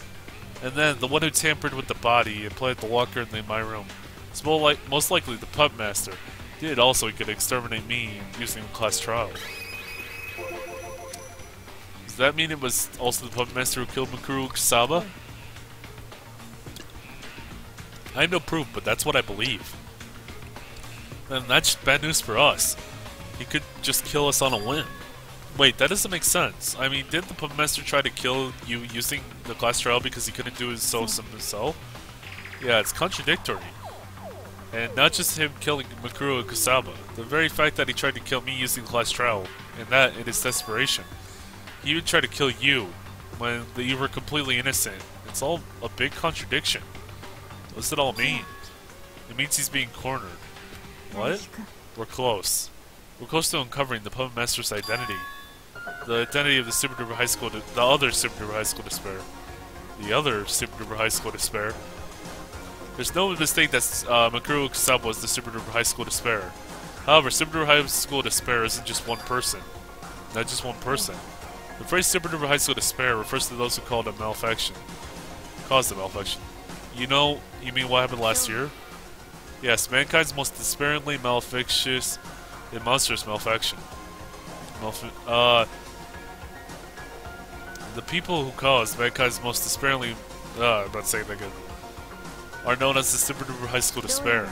And then the one who tampered with the body and planted the walker in my room. It's most likely the pub master. He did also he could exterminate me using the class trial. Does that mean it was also the pub master who killed Mikuru Kusaba? I have no proof, but that's what I believe. And that's bad news for us. He could just kill us on a whim. Wait, that doesn't make sense. I mean, didn't the pub master try to kill you using the class trial because he couldn't do it so himself? Yeah, it's contradictory. And not just him killing Mikuru Kusaba. The very fact that he tried to kill me using the class trial, and that in his desperation. He even tried to kill you, when you were completely innocent. It's all a big contradiction. What does it all mean? It means he's being cornered. What? We're close. We're close to uncovering the Puppet Master's identity. The identity of the Super Duper High School, the other Super Duper High School Despair. The other Super Duper High School Despair. There's no mistake that Makuru Kusaba was the Super Duper High School Despair. However, Super Duper High School Despair isn't just one person. Not just one person. The phrase Super Duper High School Despair refers to those who caused a malfunction. You mean what happened last year? Yes, mankind's most despairingly malfictious and monstrous malfaction. The people who caused mankind's most despairingly, I'm not saying that good, are known as the Super Duper High School Despair.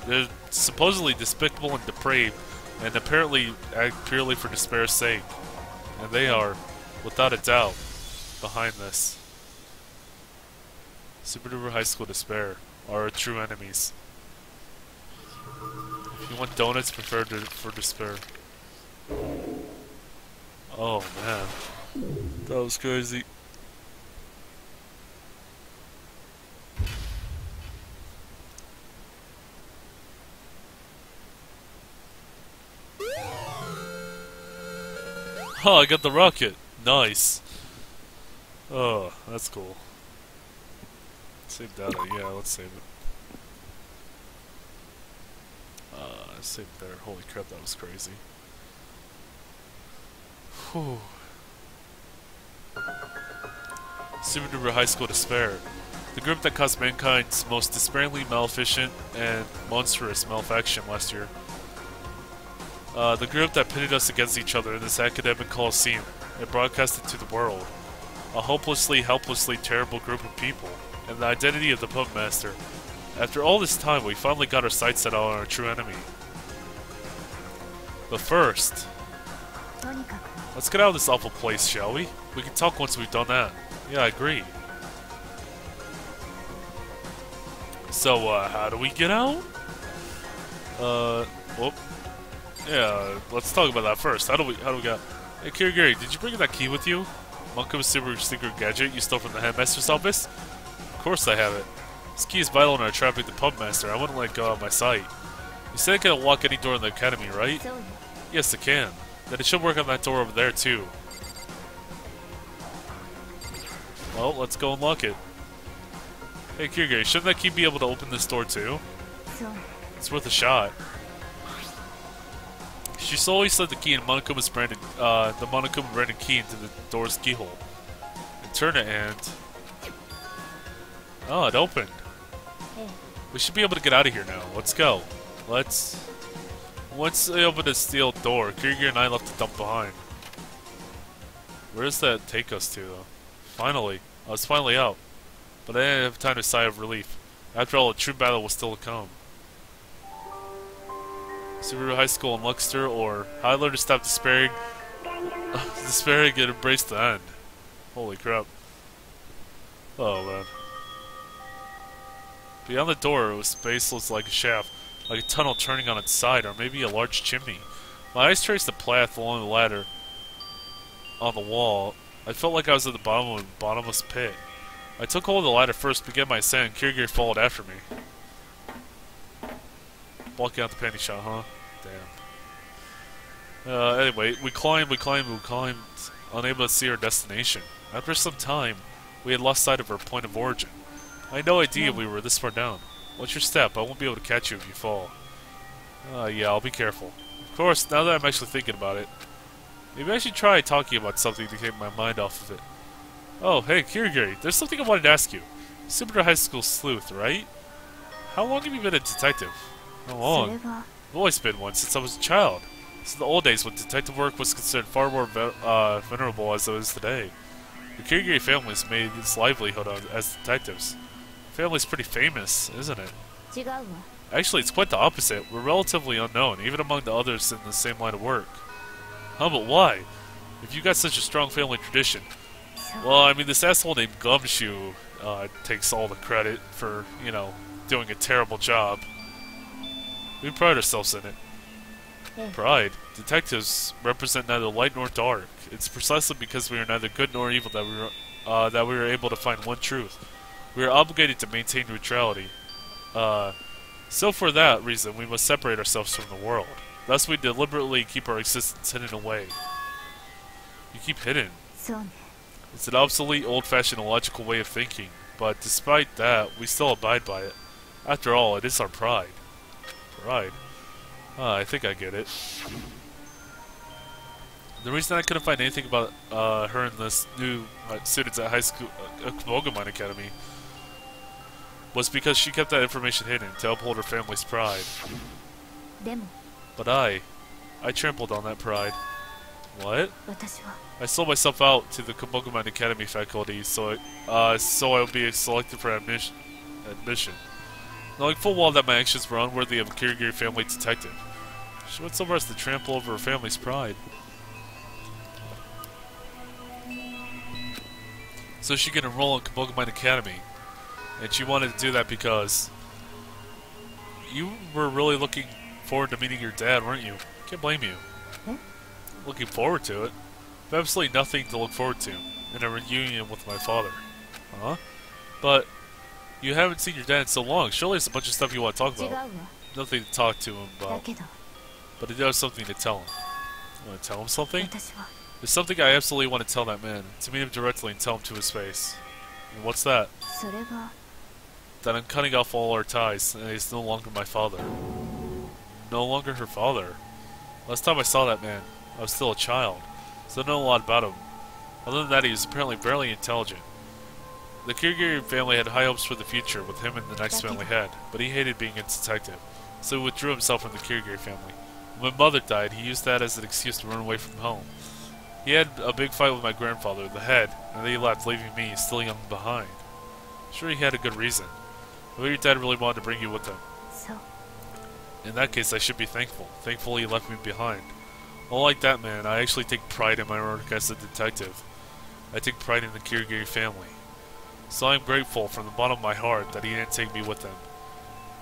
They're supposedly despicable and depraved, and apparently act purely for despair's sake. And they are, without a doubt, behind this. Super Duper High School Despair are our true enemies. If you want donuts, prepare for despair. Oh man, that was crazy. Oh, I got the rocket. Nice. Oh, that's cool. Save data. Yeah, let's save it. Save it there. Holy crap, that was crazy. Whew. Super Duper High School Despair. The group that caused mankind's most despairingly maleficent and monstrous malfaction last year. The group that pitted us against each other in this academic coliseum and broadcasted to the world. A hopelessly, helplessly terrible group of people, and the identity of the Puppet Master. After all this time, we finally got our sights set on our true enemy. But first, let's get out of this awful place, shall we? We can talk once we've done that. Yeah, I agree. So, how do we get out? Whoop. Yeah, let's talk about that first. How do we get... Hey, Kirigiri, did you bring that key with you? Monko's super secret gadget you stole from the headmaster's office? Of course I have it. This key is vital in our trapping the Puppet Master. I wouldn't let it go out of my sight. You said it can unlock any door in the academy, right? Yes, it can. Then it should work on that door over there, too. Well, let's go unlock it. Hey, Kirigiri, shouldn't that key be able to open this door, too? It's worth a shot. She slowly slid the key in Monokuma's branded, the Monokuma branded key into the door's keyhole. And turned it and... Oh, it opened. We should be able to get out of here now. Let's go. Once they open the steel door, Kirigiri and I left the dump behind. Where does that take us to, though? Finally. I was finally out. But I didn't have time to sigh of relief. After all, a true battle was still to come. Subaru High School in Luxor, or how I learned to stop despairing and embrace the end. Holy crap. Oh man. Beyond the door, it was spaceless like a shaft, like a tunnel turning on its side, or maybe a large chimney. My eyes traced the path along the ladder on the wall. I felt like I was at the bottom of a bottomless pit. I took hold of the ladder first, began my ascent, and Kirigiri followed after me. Blocking out the panty shot, huh? Damn. Anyway, we climbed, unable to see our destination. After some time, we had lost sight of our point of origin. I had no idea we were this far down. Watch your step, I won't be able to catch you if you fall. Yeah, I'll be careful. Of course, now that I'm actually thinking about it, maybe I should try talking about something to take my mind off of it. Oh, hey, Kirigiri, there's something I wanted to ask you. Super High School sleuth, right? How long have you been a detective? How long? I've always been one since I was a child. Since the old days when detective work was considered far more venerable as it is today. The Kirigiri family has made its livelihood as detectives. The family's pretty famous, isn't it? Actually, it's quite the opposite. We're relatively unknown, even among the others in the same line of work. Huh, but why? If you got such a strong family tradition. Well, I mean, this asshole named Gumshoe takes all the credit for, you know, doing a terrible job. We pride ourselves in it. Pride. Detectives represent neither light nor dark. It's precisely because we are neither good nor evil that we were able to find one truth. We are obligated to maintain neutrality. So for that reason, we must separate ourselves from the world. Thus, we deliberately keep our existence hidden away. You keep hidden. It's an obsolete, old-fashioned, illogical way of thinking, but despite that, we still abide by it. After all, it is our pride. Pride? I think I get it. The reason I couldn't find anything about her and this new students at high school, Pokemon Academy, was because she kept that information hidden to uphold her family's pride. But I trampled on that pride. What? I sold myself out to the Pokemon Academy faculty so I would be selected for admission. Knowing full well that my actions were unworthy of a Kirigiri family detective. She went so far as to trample over her family's pride. So she could enroll in Pokemon Academy. And she wanted to do that because you were really looking forward to meeting your dad, weren't you? Can't blame you. Looking forward to it. But absolutely nothing to look forward to in a reunion with my father. Huh? But you haven't seen your dad in so long. Surely there's a bunch of stuff you want to talk about. Nothing to talk to him about. But I do have something to tell him. You want to tell him something? There's something I absolutely want to tell that man. To meet him directly and tell him to his face. And what's that? That I'm cutting off all our ties, and he's no longer my father. No longer her father. Last time I saw that man, I was still a child, so I don't know a lot about him. Other than that, he was apparently very intelligent. The Kirigiri family had high hopes for the future with him and the next family head, but he hated being a detective, so he withdrew himself from the Kirigiri family. When my mother died, he used that as an excuse to run away from home. He had a big fight with my grandfather, the head, and then he left, leaving me, still young, behind. Sure, he had a good reason. But your dad really wanted to bring you with him. In that case, I should be thankful. Thankful he left me behind. Unlike that man, I actually take pride in my work as a detective. I take pride in the Kirigiri family. So I am grateful from the bottom of my heart that he didn't take me with him.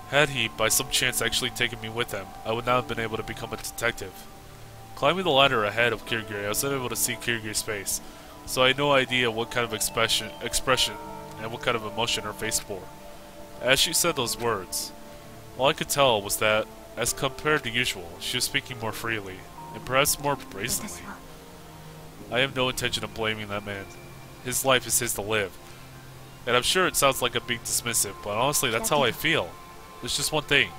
Had he, by some chance, actually taken me with him, I would not have been able to become a detective. Climbing the ladder ahead of Kirigiri, I was unable to see Kirigiri's face, so I had no idea what kind of expression and what kind of emotion her face bore. As she said those words, all I could tell was that, as compared to usual, she was speaking more freely, and perhaps more brazenly. I have no intention of blaming that man. His life is his to live. And I'm sure it sounds like I'm being dismissive, but honestly, that's how I feel. There's just one thing,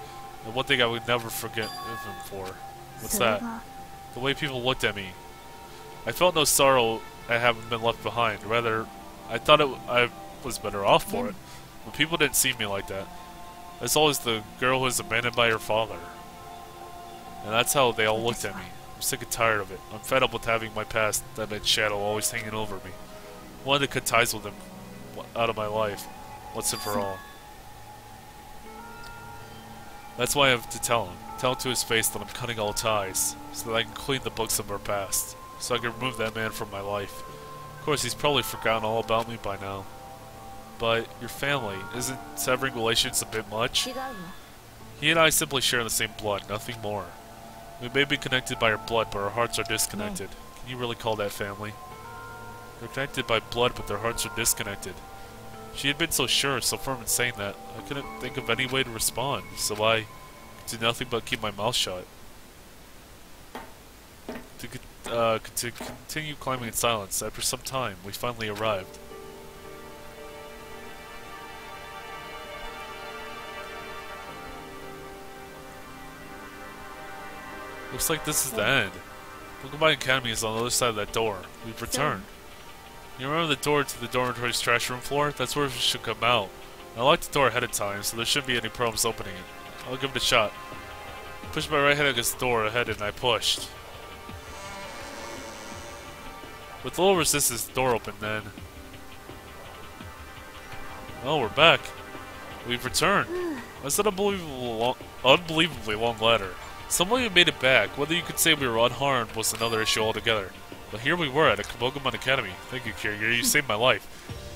and one thing I would never forgive him for. What's that? The way people looked at me. I felt no sorrow at having been left behind. Rather, I thought I was better off for it. But people didn't see me like that. As always, the girl who was abandoned by her father. And that's how they all looked at me. I'm sick and tired of it. I'm fed up with having my past, that man's shadow, always hanging over me. I wanted to cut ties with him out of my life, once and for all. That's why I have to tell him. Tell him to his face that I'm cutting all ties, so that I can clean the books of our past, so I can remove that man from my life. Of course, he's probably forgotten all about me by now. But your family, isn't severing relations a bit much? He and I simply share the same blood, nothing more. We may be connected by our blood, but our hearts are disconnected. Can you really call that family? They're connected by blood, but their hearts are disconnected. She had been so sure, so firm in saying that, I couldn't think of any way to respond, so I did nothing but keep my mouth shut. To continue climbing in silence, after some time, we finally arrived. Looks like this is the end. Pokemon Academy is on the other side of that door. We've returned. You remember the door to the dormitory's trash room floor? That's where we should come out. I locked the door ahead of time, so there shouldn't be any problems opening it. I'll give it a shot. I pushed my right hand against the door ahead and I pushed. With a little resistance, the door opened then. Oh, we're back. We've returned. That's an unbelievably long ladder. Somehow we made it back. Whether you could say we were unharmed was another issue altogether. But here we were at a Pokemon Academy. Thank you, Kirigiri. You saved my life.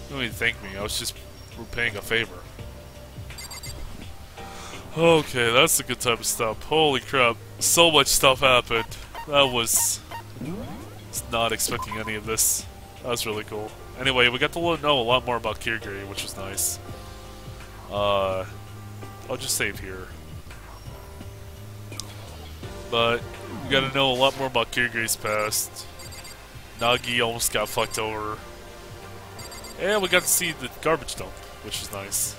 You don't need to thank me. I was just repaying a favor. Okay, that's a good time to stop. Holy crap. So much stuff happened. That was... not expecting any of this. That was really cool. Anyway, we got to know a lot more about Kirigiri, which was nice. I'll just save here. But we got to know a lot more about Kirigiri's past. Nagi almost got fucked over. And we got to see the garbage dump, which is nice.